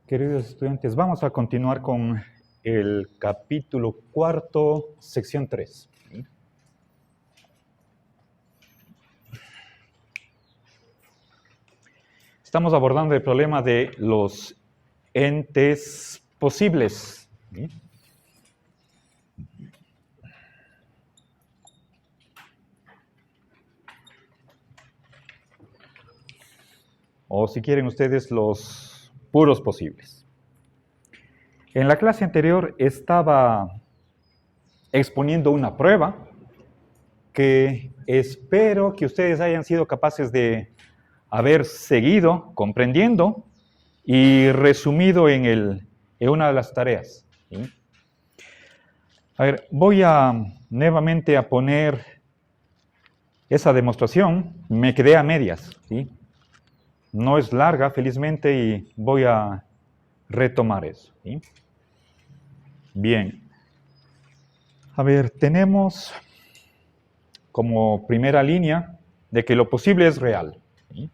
Queridos estudiantes, vamos a continuar con el capítulo 4, sección 3. Estamos abordando el problema de los entes posibles. O si quieren ustedes, los puros posibles. En la clase anterior estaba exponiendo una prueba que espero que ustedes hayan sido capaces de haber seguido, comprendiendo y resumido en una de las tareas. ¿Sí? A ver, voy nuevamente a poner esa demostración. Me quedé a medias, ¿sí? No es larga, felizmente, y voy a retomar eso. ¿Sí? Bien. A ver, tenemos como primera línea de que lo posible es real. ¿Sí?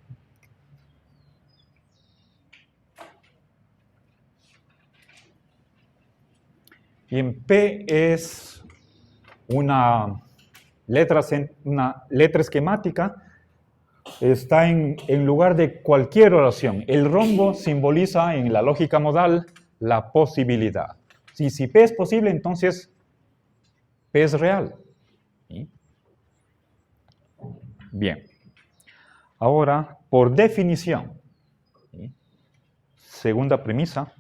Y en P es una letra esquemática, está en lugar de cualquier oración. El rombo simboliza en la lógica modal la posibilidad. Si P es posible, entonces P es real. ¿Sí? Bien. Ahora, por definición, ¿sí? Segunda premisa,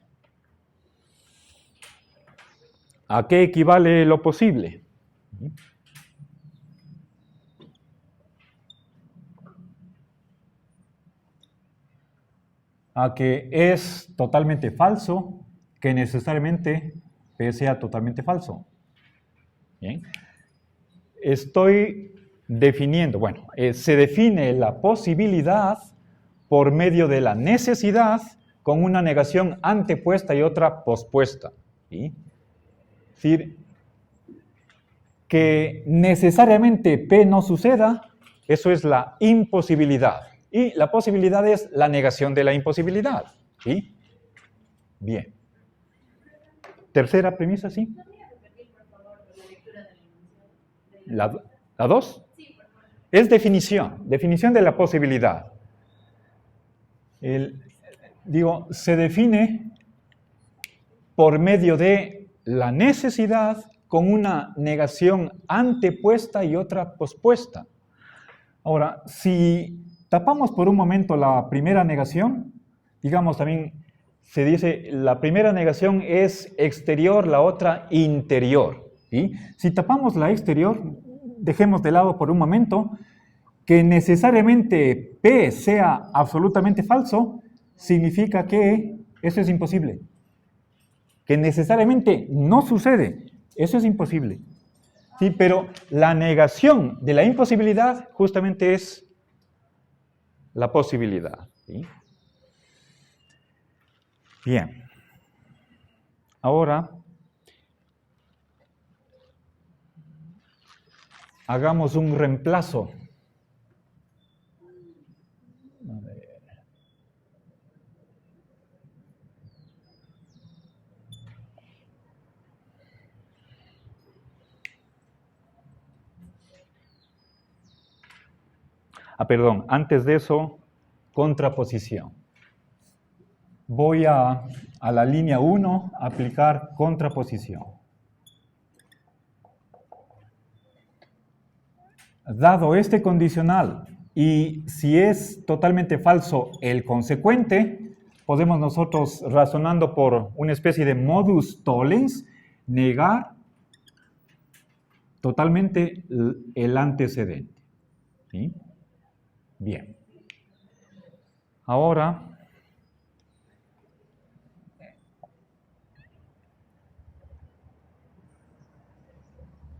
¿a qué equivale lo posible? ¿Sí? A que es totalmente falso, que necesariamente P sea totalmente falso. ¿Bien? Estoy definiendo, bueno, se define la posibilidad por medio de la necesidad con una negación antepuesta y otra pospuesta. ¿Sí? Es decir, que necesariamente P no suceda, eso es la imposibilidad. Y la posibilidad es la negación de la imposibilidad. ¿Sí? Bien. Tercera premisa, ¿sí? ¿Podría repetir, por favor, la lectura de la enunciado? ¿La 2? Sí, por favor. Es definición de la posibilidad. Se define por medio de la necesidad con una negación antepuesta y otra pospuesta. Ahora, si tapamos por un momento la primera negación, digamos también se dice la primera negación es exterior, la otra interior. ¿Sí? Si tapamos la exterior, dejemos de lado por un momento que necesariamente P sea absolutamente falso, significa que eso es imposible. Que necesariamente no sucede, eso es imposible. Sí, pero la negación de la imposibilidad justamente es la posibilidad. ¿Sí? Bien. Ahora, hagamos un reemplazo. A ver. Perdón, antes de eso, contraposición. Voy a la línea 1 a aplicar contraposición. Dado este condicional y si es totalmente falso el consecuente, podemos nosotros, razonando por una especie de modus tollens, negar totalmente el antecedente. ¿Sí? Bien. Ahora,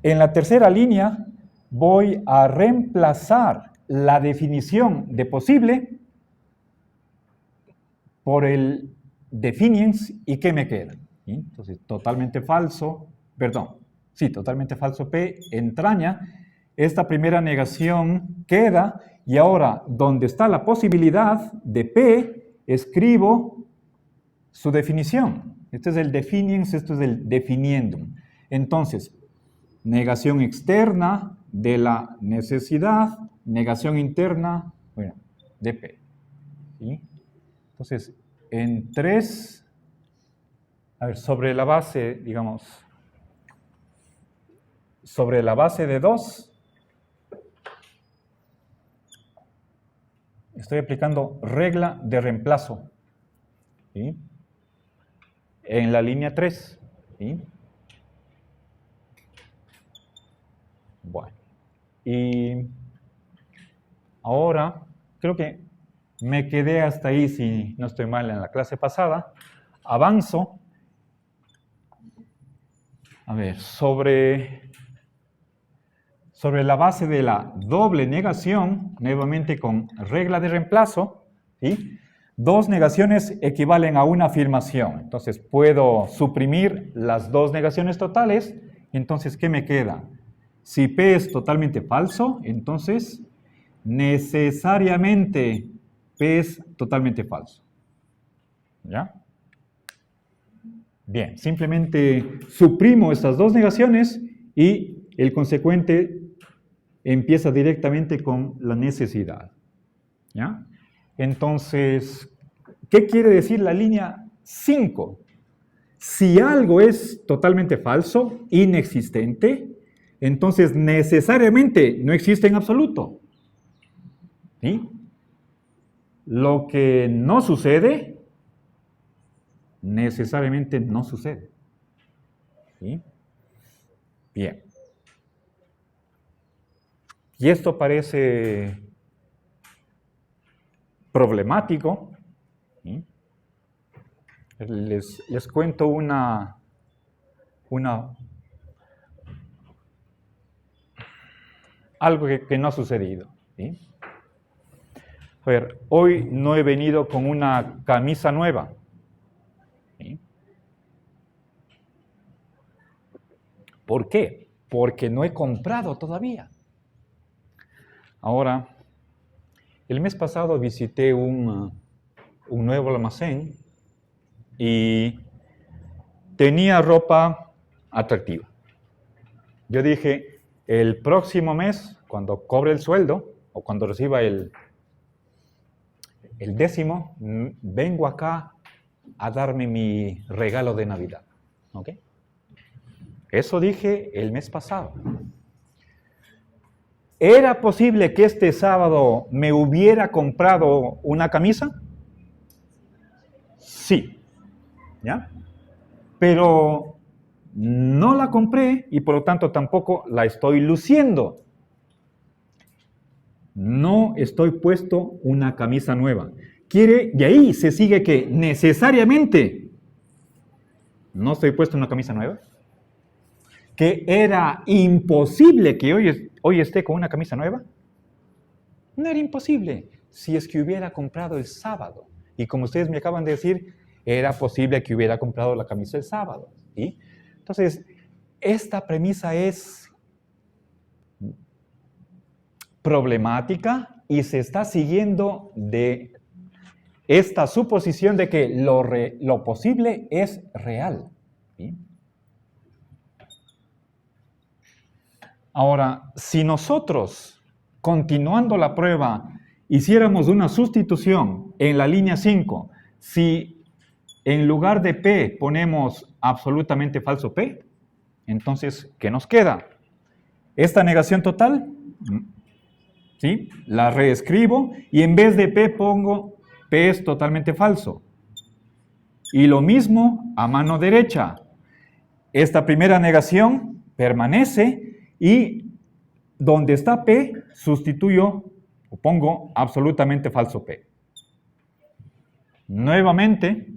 en la tercera línea voy a reemplazar la definición de posible por el definiens y ¿qué me queda? ¿Sí? Entonces, totalmente falso P entraña. Esta primera negación queda y ahora, donde está la posibilidad de P, escribo su definición. Este es el definiens, esto es el definiendum. Entonces, negación externa de la necesidad, negación interna, bueno, de P. ¿Sí? Entonces, en 3, a ver, sobre la base, digamos, sobre la base de 2, estoy aplicando regla de reemplazo. ¿Sí? En la línea 3. ¿Sí? Bueno, y ahora creo que me quedé hasta ahí, si no estoy mal, en la clase pasada. Avanzo. A ver, sobre la base de la doble negación, nuevamente con regla de reemplazo, ¿sí? 2 negaciones equivalen a una afirmación. Entonces, puedo suprimir las 2 negaciones totales. Entonces, ¿qué me queda? Si P es totalmente falso, entonces necesariamente P es totalmente falso. ¿Ya? Bien, simplemente suprimo estas 2 negaciones y el consecuente empieza directamente con la necesidad. ¿Ya? Entonces, ¿qué quiere decir la línea 5? Si algo es totalmente falso, inexistente, entonces necesariamente no existe en absoluto. ¿Sí? Lo que no sucede, necesariamente no sucede. ¿Sí? Bien. Y esto parece problemático. ¿Sí? Les cuento algo que no ha sucedido. ¿Sí? A ver, hoy no he venido con una camisa nueva. ¿Sí? ¿Por qué? Porque no he comprado todavía. Ahora, el mes pasado visité un nuevo almacén y tenía ropa atractiva. Yo dije, el próximo mes, cuando cobre el sueldo o cuando reciba el 10º, vengo acá a darme mi regalo de Navidad. ¿Ok? Eso dije el mes pasado. ¿Era posible que este sábado me hubiera comprado una camisa? Sí. ¿Ya? Pero no la compré y por lo tanto tampoco la estoy luciendo. No estoy puesto una camisa nueva. De ahí se sigue que necesariamente no estoy puesto una camisa nueva. Que era imposible que hoy esté con una camisa nueva. No era imposible si es que hubiera comprado el sábado. Y como ustedes me acaban de decir, era posible que hubiera comprado la camisa el sábado. ¿Sí? Entonces, esta premisa es problemática y se está siguiendo de esta suposición de que lo posible es real. ¿Sí? Ahora, si nosotros, continuando la prueba, hiciéramos una sustitución en la línea 5, si en lugar de P ponemos absolutamente falso P, entonces, ¿qué nos queda? Esta negación total, ¿sí? La reescribo y en vez de P pongo P es totalmente falso. Y lo mismo a mano derecha. Esta primera negación permanece y donde está P sustituyo o pongo absolutamente falso P. Nuevamente,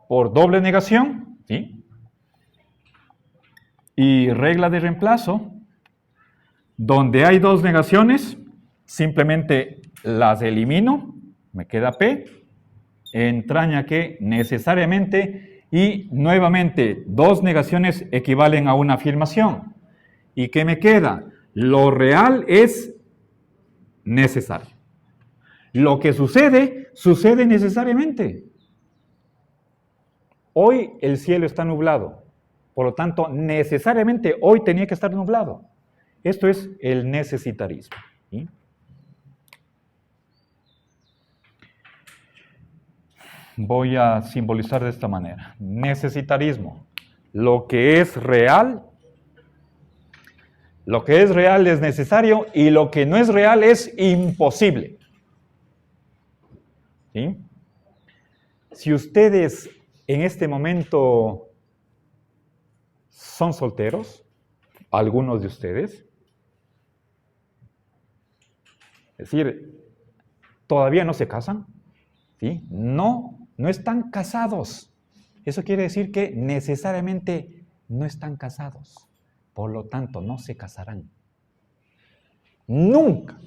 por doble negación, ¿sí? Y regla de reemplazo, donde hay 2 negaciones, simplemente las elimino, me queda P, entraña que necesariamente, y nuevamente 2 negaciones equivalen a una afirmación. ¿Y qué me queda? Lo real es necesario. Lo que sucede, sucede necesariamente. hoy el cielo está nublado. Por lo tanto, necesariamente hoy tenía que estar nublado. Esto es el necesitarismo. ¿Sí? Voy a simbolizar de esta manera. Necesitarismo. Lo que es real es necesario y lo que no es real es imposible. ¿Sí? Si ustedes en este momento son solteros, algunos de ustedes, es decir, todavía no se casan, ¿sí? No están casados. Eso quiere decir que necesariamente no están casados. Por lo tanto, no se casarán. Nunca.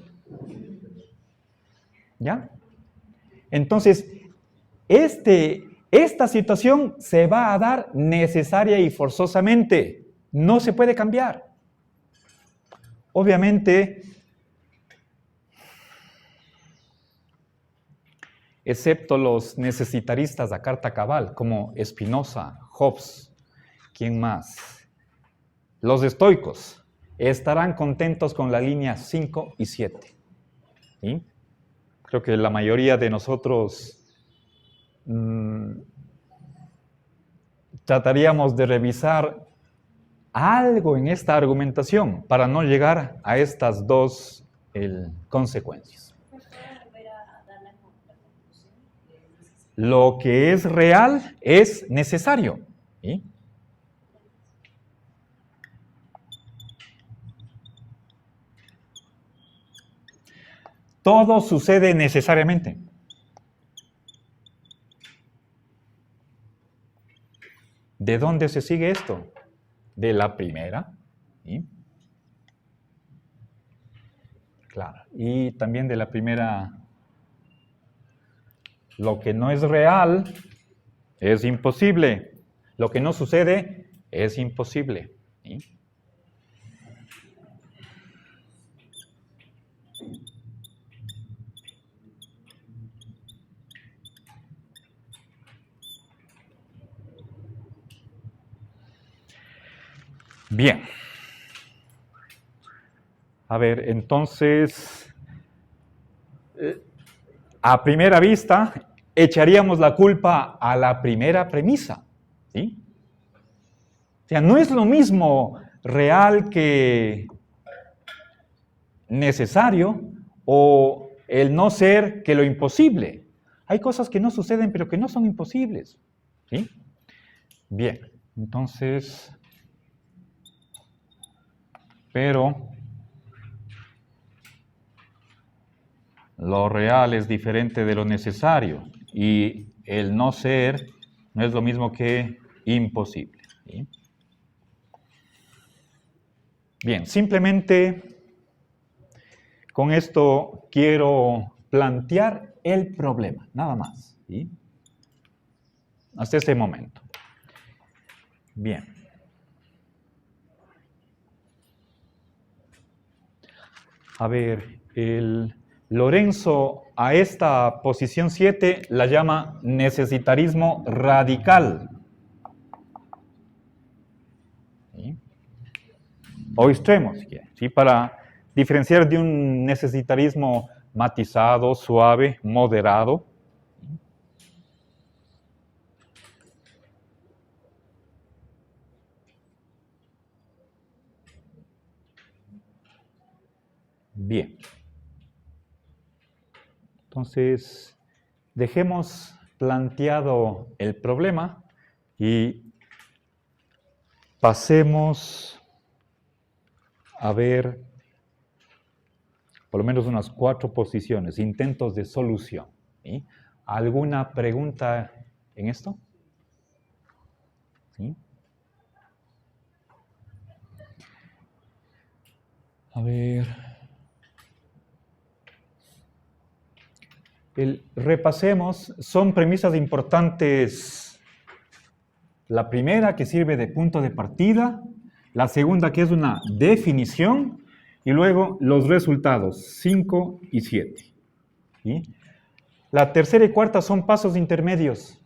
¿Ya? Entonces, esta situación se va a dar necesaria y forzosamente. No se puede cambiar. Obviamente, excepto los necesitaristas a carta cabal, como Spinoza, Hobbes, ¿quién más? Los estoicos estarán contentos con la línea 5 y 7. ¿Sí? Creo que la mayoría de nosotros trataríamos de revisar algo en esta argumentación para no llegar a estas dos consecuencias. Lo que es real es necesario. ¿Sí? Todo sucede necesariamente. ¿De dónde se sigue esto? De la primera. ¿Sí? Claro. Y también de la primera. Lo que no es real es imposible. Lo que no sucede es imposible. ¿Sí? Bien. A ver, entonces, a primera vista, echaríamos la culpa a la primera premisa, ¿sí? O sea, no es lo mismo real que necesario o el no ser que lo imposible. Hay cosas que no suceden pero que no son imposibles, ¿sí? Bien, entonces, pero lo real es diferente de lo necesario y el no ser no es lo mismo que imposible, ¿sí? Bien, simplemente con esto quiero plantear el problema, nada más, ¿sí? Hasta este momento. Bien. A ver, Lorenzo a esta posición 7 la llama necesitarismo radical. ¿Sí? O extremo, si quieren, ¿sí? Para diferenciar de un necesitarismo matizado, suave, moderado. Bien. Entonces, dejemos planteado el problema y pasemos a ver por lo menos unas 4 posiciones, intentos de solución. ¿Sí? ¿Alguna pregunta en esto? ¿Sí? A ver. Repasemos, son premisas importantes. La primera que sirve de punto de partida, la segunda que es una definición y luego los resultados 5 y 7. ¿Sí? La tercera y cuarta son pasos intermedios.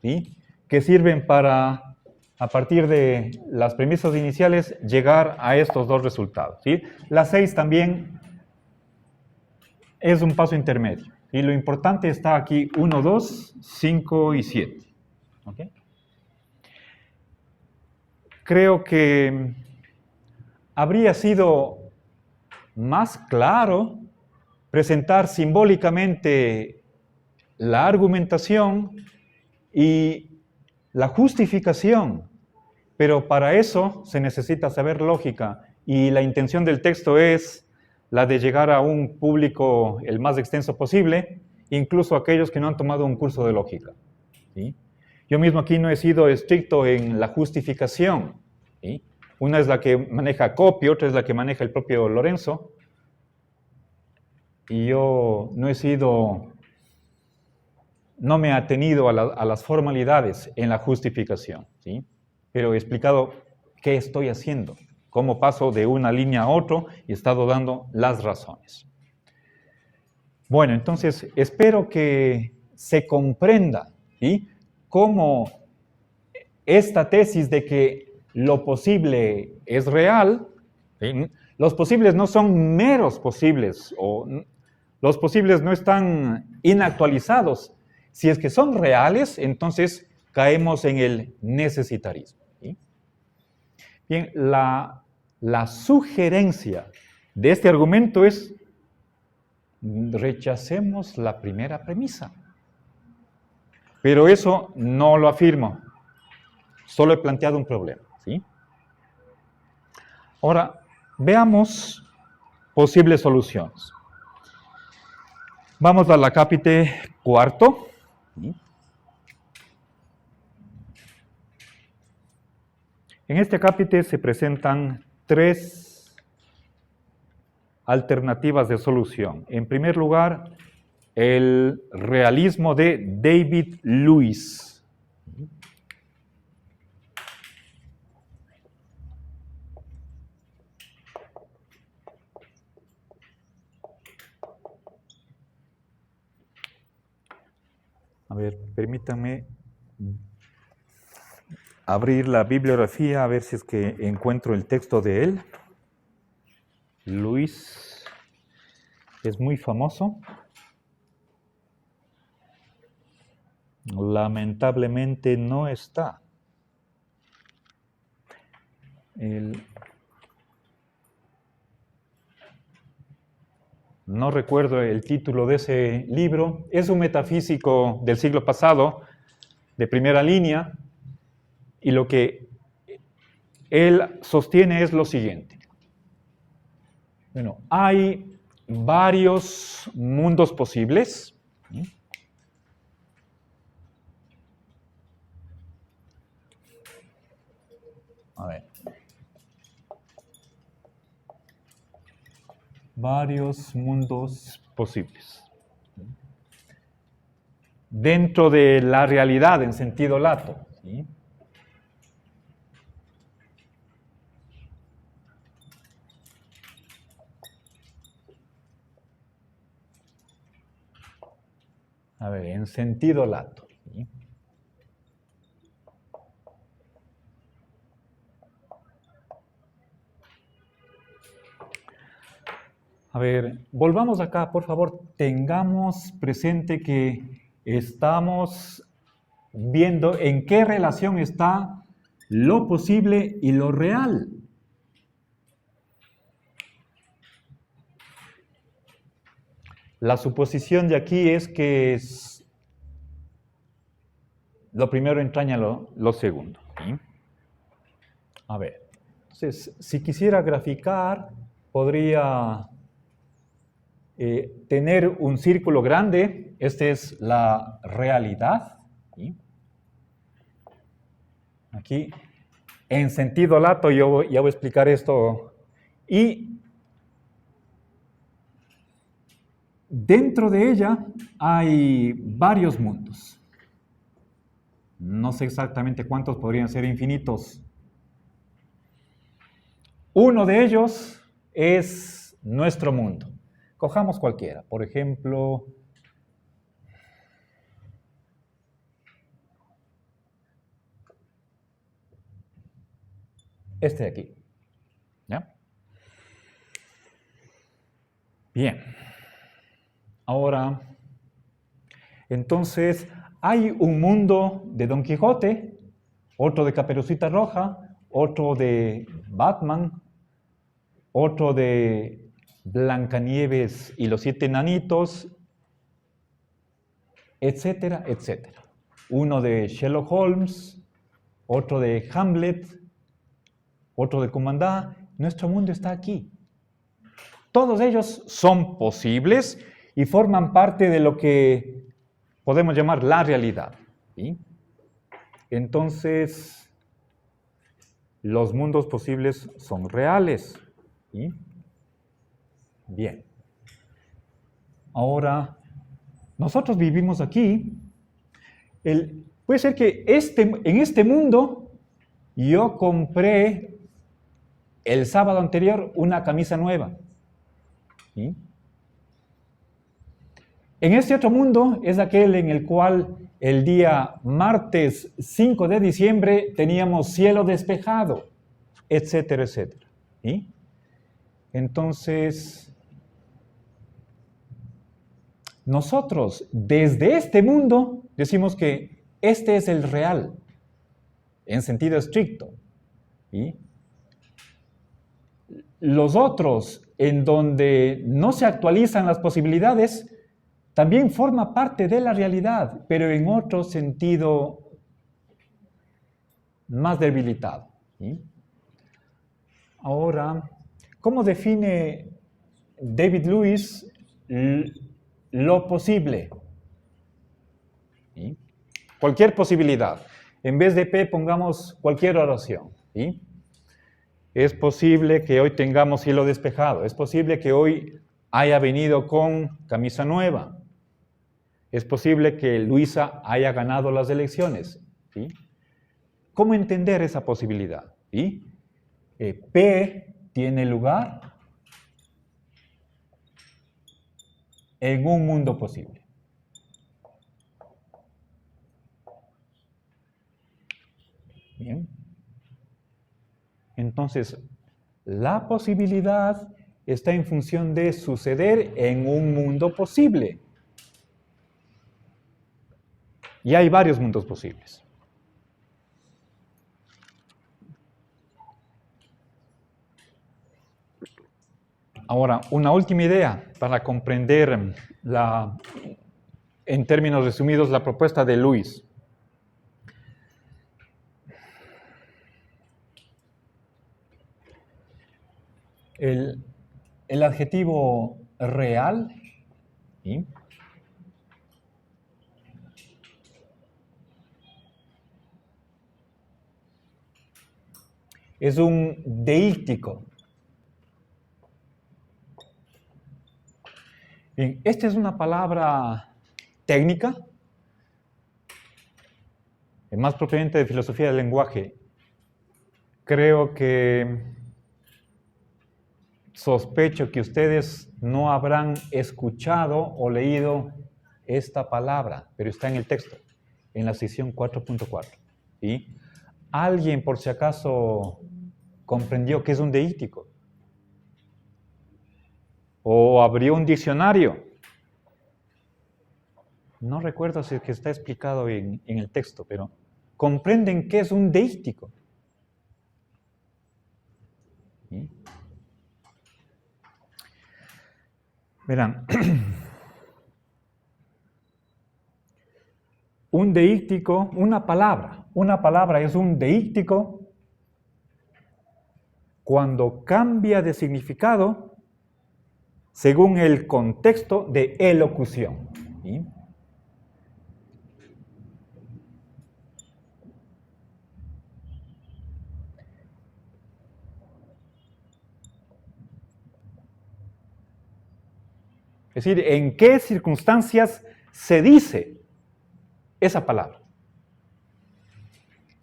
¿Sí? que sirven para, a partir de las premisas iniciales, llegar a estos dos resultados, ¿sí? La 6 también es un paso intermedio. Y lo importante está aquí 1, 2, 5 y 7. ¿Ok? Creo que habría sido más claro presentar simbólicamente la argumentación y la justificación, pero para eso se necesita saber lógica y la intención del texto es la de llegar a un público el más extenso posible, incluso aquellos que no han tomado un curso de lógica, ¿sí? Yo mismo aquí no he sido estricto en la justificación, ¿sí? Una es la que maneja Coppi, otra es la que maneja el propio Lorenzo, y yo no me he atenido a las formalidades en la justificación, ¿sí? Pero he explicado qué estoy haciendo, cómo paso de una línea a otra y he estado dando las razones. Bueno, entonces espero que se comprenda, ¿sí?, cómo esta tesis de que lo posible es real, ¿sí? Los posibles no son meros posibles, los posibles no están inactualizados. Si es que son reales, entonces caemos en el necesitarismo, ¿sí? Bien, la sugerencia de este argumento es: rechacemos la primera premisa. Pero eso no lo afirmo, solo he planteado un problema, ¿sí? Ahora, veamos posibles soluciones. Vamos al acápite cuarto. ¿Sí? En este acápite se presentan 3 alternativas de solución. En primer lugar, el realismo de David Lewis. A ver, permítanme abrir la bibliografía a ver si es que encuentro el texto de él. Lewis es muy famoso. Lamentablemente no está. No recuerdo el título de ese libro. Es un metafísico del siglo pasado, de primera línea, y lo que él sostiene es lo siguiente. Bueno, hay varios mundos posibles. A ver. Varios mundos posibles. Dentro de la realidad en sentido lato, ¿sí? A ver, en sentido lato, ¿sí? A ver, volvamos acá, por favor, tengamos presente que estamos viendo en qué relación está lo posible y lo real. La suposición de aquí es que lo primero entraña lo segundo, ¿sí? A ver, entonces, si quisiera graficar, podría tener un círculo grande. Esta es la realidad, ¿sí? Aquí, en sentido lato, yo ya voy a explicar esto. Y dentro de ella hay varios mundos. No sé exactamente cuántos, podrían ser infinitos. Uno de ellos es nuestro mundo. Cojamos cualquiera, por ejemplo, este de aquí. ¿Ya? Bien. Ahora, entonces, hay un mundo de Don Quijote, otro de Caperucita Roja, otro de Batman, otro de Blancanieves y los 7 enanitos, etcétera, etcétera. Uno de Sherlock Holmes, otro de Hamlet, otro de Comandá. Nuestro mundo está aquí. Todos ellos son posibles y forman parte de lo que podemos llamar la realidad. ¿Sí? Entonces, los mundos posibles son reales. ¿Sí? Bien. Ahora, nosotros vivimos aquí. Puede ser que en este mundo yo compré el sábado anterior una camisa nueva. ¿Sí? En este otro mundo es aquel en el cual el día martes 5 de diciembre teníamos cielo despejado, etcétera, etcétera. ¿Sí? Entonces, nosotros desde este mundo decimos que este es el real, en sentido estricto. ¿Sí? Los otros, en donde no se actualizan las posibilidades, también forma parte de la realidad, pero en otro sentido más debilitado. ¿Sí? Ahora, ¿cómo define David Lewis lo posible? ¿Sí? Cualquier posibilidad. En vez de P pongamos cualquier oración. ¿Sí? Es posible que hoy tengamos cielo despejado. Es posible que hoy haya venido con camisa nueva. Es posible que Luisa haya ganado las elecciones. ¿Sí? ¿Cómo entender esa posibilidad? ¿Sí? P tiene lugar en un mundo posible. Bien. Entonces, la posibilidad está en función de suceder en un mundo posible. Y hay varios mundos posibles. Ahora, una última idea para comprender en términos resumidos la propuesta de Lewis. El adjetivo real, ¿sí? Es un deíctico. Bien, esta es una palabra técnica, más propiamente de filosofía del lenguaje. Creo que sospecho que ustedes no habrán escuchado o leído esta palabra, pero está en el texto, en la sección 4.4. ¿Sí? ¿Alguien, por si acaso, comprendió que es un deíctico? ¿O abrió un diccionario? No recuerdo si es que está explicado en el texto, pero ¿comprenden qué es un deíctico? ¿Sí? Verán, un deíctico, una palabra es un deíctico cuando cambia de significado según el contexto de elocución. ¿Sí? Es decir, en qué circunstancias se dice esa palabra.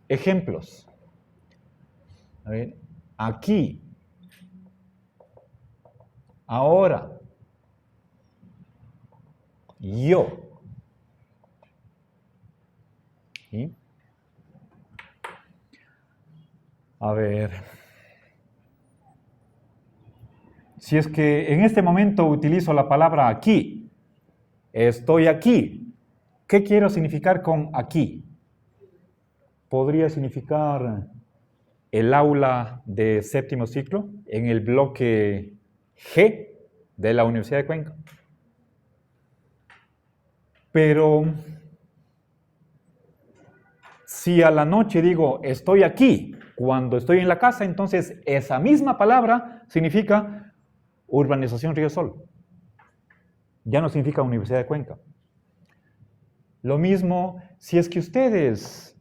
Ejemplos. A ver, aquí, ahora, yo. ¿Sí? A ver, si es que en este momento utilizo la palabra aquí, estoy aquí, ¿qué quiero significar con aquí? Podría significar el aula de séptimo ciclo en el bloque G de la Universidad de Cuenca. Pero si a la noche digo estoy aquí, cuando estoy en la casa, entonces esa misma palabra significa Urbanización Río Sol. Ya no significa Universidad de Cuenca. Lo mismo si es que ustedes,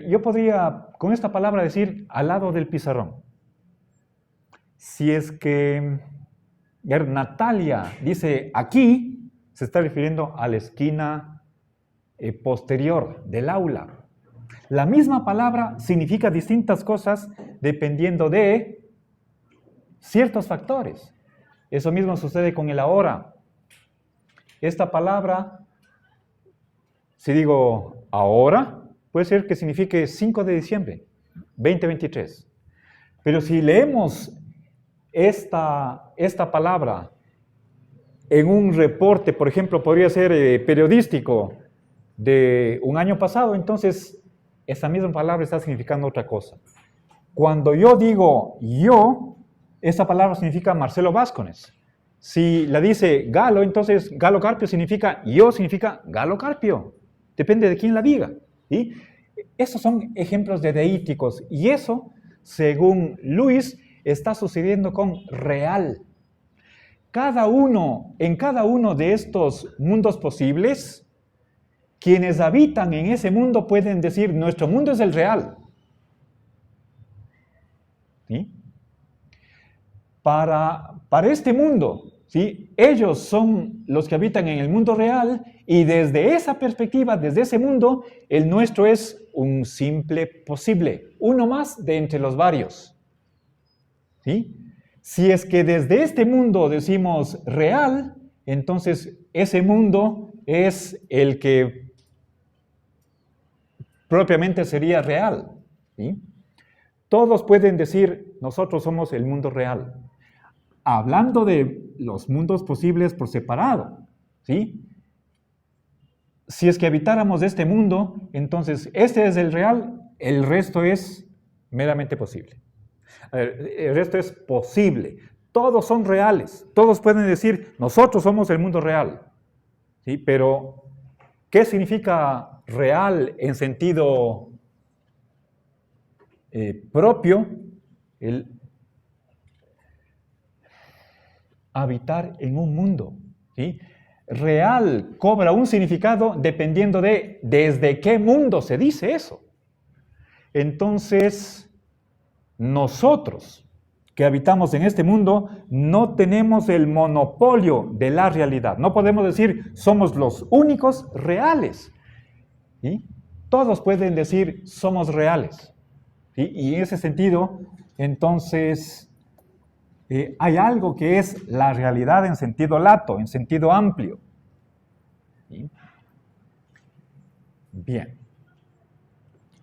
yo podría con esta palabra decir al lado del pizarrón. Si es que Natalia dice aquí, se está refiriendo a la esquina posterior del aula. La misma palabra significa distintas cosas dependiendo de ciertos factores. Eso mismo sucede con el ahora. Esta palabra, si digo ahora, puede ser que signifique 5 de diciembre, 2023. Pero si leemos esta palabra en un reporte, por ejemplo, podría ser periodístico de un año pasado, entonces esa misma palabra está significando otra cosa. Cuando yo digo yo, esa palabra significa Marcelo Vázquez. Si la dice Galo, entonces Galo Carpio significa Galo Carpio. Depende de quién la diga. ¿Sí? Estos son ejemplos de deíticos y eso, según Luis, está sucediendo con real. En cada uno de estos mundos posibles, quienes habitan en ese mundo pueden decir, nuestro mundo es el real. ¿Sí? Para este mundo, ¿sí? Ellos son los que habitan en el mundo real y desde esa perspectiva, desde ese mundo, el nuestro es un simple posible, uno más de entre los varios. ¿Sí? Si es que desde este mundo decimos real, entonces ese mundo es el que propiamente sería real. ¿Sí? Todos pueden decir, nosotros somos el mundo real. Hablando de los mundos posibles por separado, ¿sí? Si es que habitáramos este mundo, entonces este es el real, el resto es meramente posible. El resto es posible. Todos son reales. Todos pueden decir, nosotros somos el mundo real. ¿Sí? Pero, ¿qué significa real en sentido propio? El habitar en un mundo. ¿Sí? Real cobra un significado dependiendo de desde qué mundo se dice eso. Entonces, nosotros que habitamos en este mundo no tenemos el monopolio de la realidad. No podemos decir somos los únicos reales. ¿Sí? Todos pueden decir somos reales. ¿Sí? Y en ese sentido, entonces, hay algo que es la realidad en sentido lato, en sentido amplio. ¿Sí? Bien.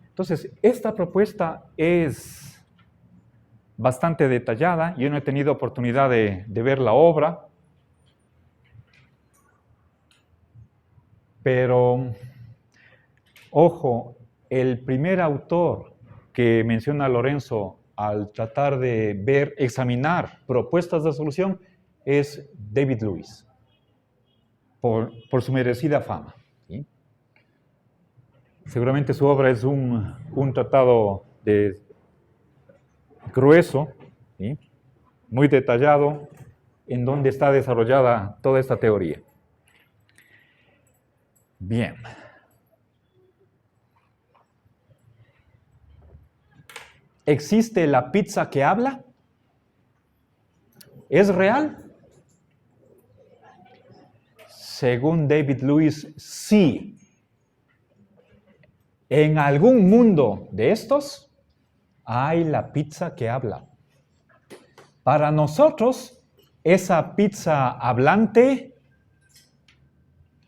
Entonces, esta propuesta es bastante detallada. Yo no he tenido oportunidad de ver la obra, pero, ojo, el primer autor que menciona Lorenzo al tratar de examinar propuestas de solución es David Lewis, por su merecida fama. ¿Sí? Seguramente su obra es un tratado grueso, ¿sí? Muy detallado, en donde está desarrollada toda esta teoría. Bien. ¿Existe la pizza que habla? ¿Es real? Según David Lewis, sí. En algún mundo de estos hay la pizza que habla. Para nosotros, esa pizza hablante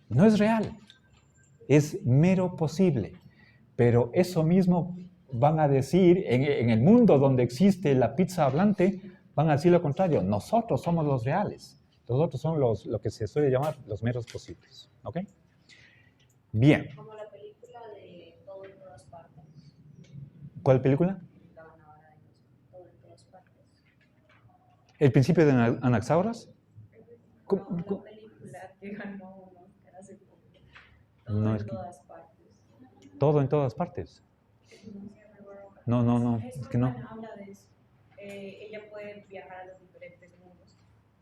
no es real, es mero posible. Pero eso mismo van a decir, en el mundo donde existe la pizza hablante, van a decir lo contrario. Nosotros somos los reales. Los otros son lo que se suele llamar los meros posibles. ¿Ok? Bien. Como la película de Todo en todas partes. ¿Cuál película? La ganadora de Todo en todas partes. ¿El principio de Anaxágoras? No, una película que ganó un Oscar hace poco. Todo No, en es que- todas partes. Todo en todas partes. No, es que no. Habla de eso. Ella puede viajar a los diferentes mundos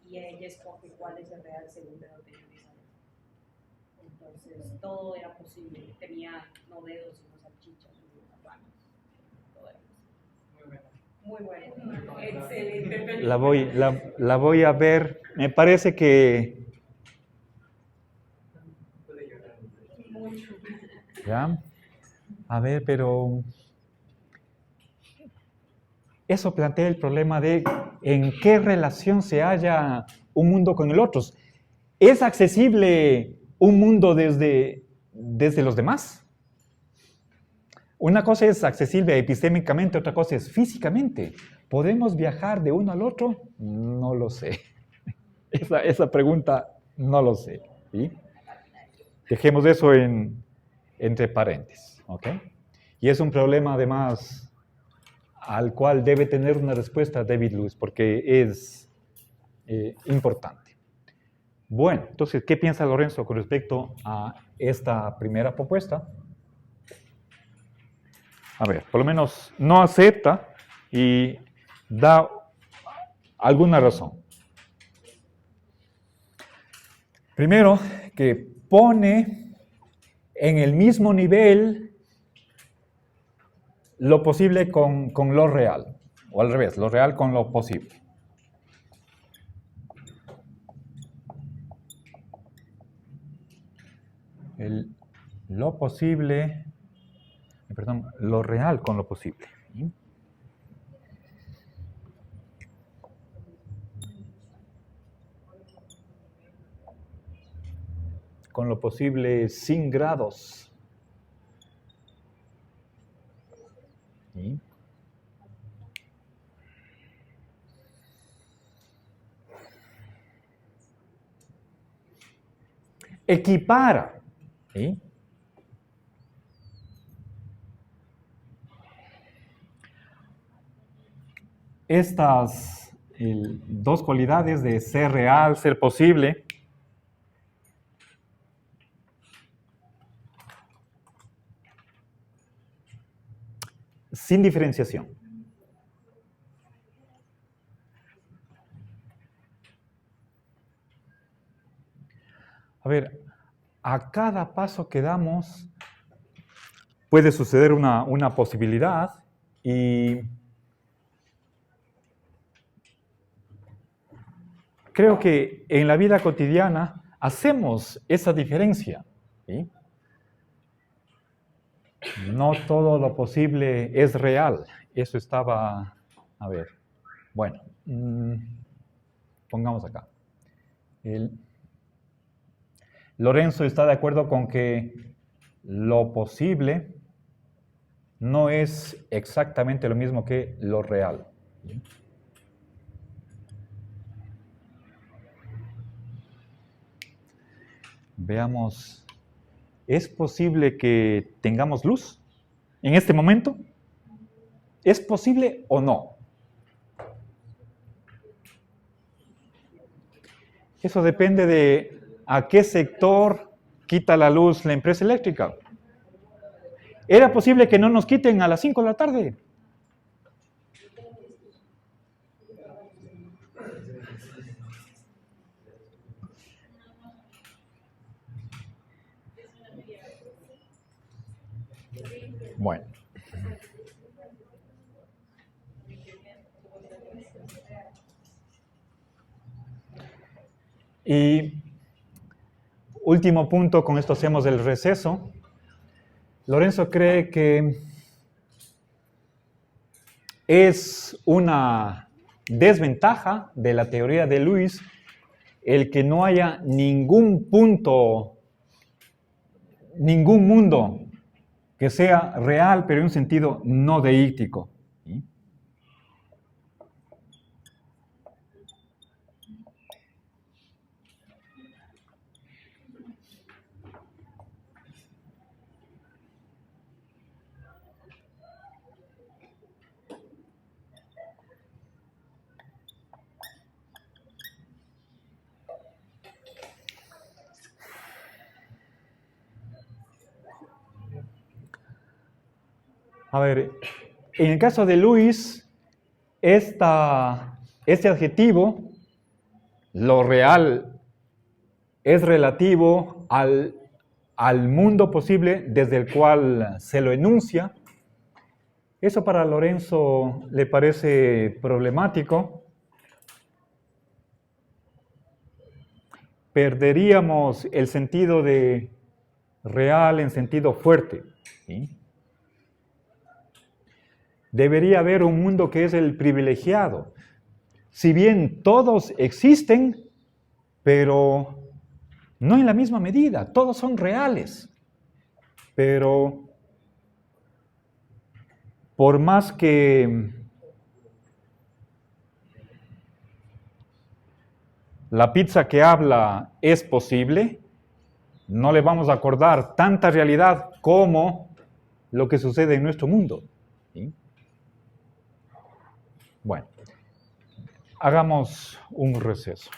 y ella escoge cuál es el real según de donde ella sale. Entonces, todo era posible. Tenía no dedos, sino salchichas, unas manos. Todo era posible. Muy bueno. Excelente película. La voy a ver. Me parece que... Mucho. ¿Ya? A ver, pero... Eso plantea el problema de en qué relación se halla un mundo con el otro. ¿Es accesible un mundo desde los demás? Una cosa es accesible epistémicamente, otra cosa es físicamente. ¿Podemos viajar de uno al otro? No lo sé. Esa pregunta no lo sé. ¿Sí? Dejemos eso entre paréntesis. ¿Ok? Y es un problema además al cual debe tener una respuesta David Lewis, porque es importante. Bueno, entonces, ¿qué piensa Lorenzo con respecto a esta primera propuesta? A ver, por lo menos no acepta y da alguna razón. Primero, que pone en el mismo nivel lo posible con lo real, o al revés, lo real con lo posible. Lo real con lo posible. ¿Sí? Con lo posible sin grados. ¿Sí? Equipara. ¿Sí? Estas dos cualidades de ser real, ser posible, sin diferenciación. A ver, a cada paso que damos puede suceder una posibilidad y creo que en la vida cotidiana hacemos esa diferencia. ¿Sí? No todo lo posible es real. Eso estaba... A ver, bueno, pongamos acá. Lorenzo está de acuerdo con que lo posible no es exactamente lo mismo que lo real. ¿Sí? Veamos, ¿es posible que tengamos luz en este momento? ¿Es posible o no? Eso depende de a qué sector quita la luz la empresa eléctrica. ¿Era posible que no nos quiten a las 5 de la tarde? Bueno. Y último punto, con esto hacemos el receso. Lorenzo cree que es una desventaja de la teoría de Lewis el que no haya ningún mundo que sea real, pero en un sentido no deíctico. ¿Sí? A ver, en el caso de Luis, este adjetivo, lo real, es relativo al mundo posible desde el cual se lo enuncia. Eso para Lorenzo le parece problemático. Perderíamos el sentido de real en sentido fuerte, ¿sí? Debería haber un mundo que es el privilegiado. Si bien todos existen, pero no en la misma medida, todos son reales. Pero por más que la pizza que habla es posible, no le vamos a acordar tanta realidad como lo que sucede en nuestro mundo, ¿sí? Bueno, hagamos un receso.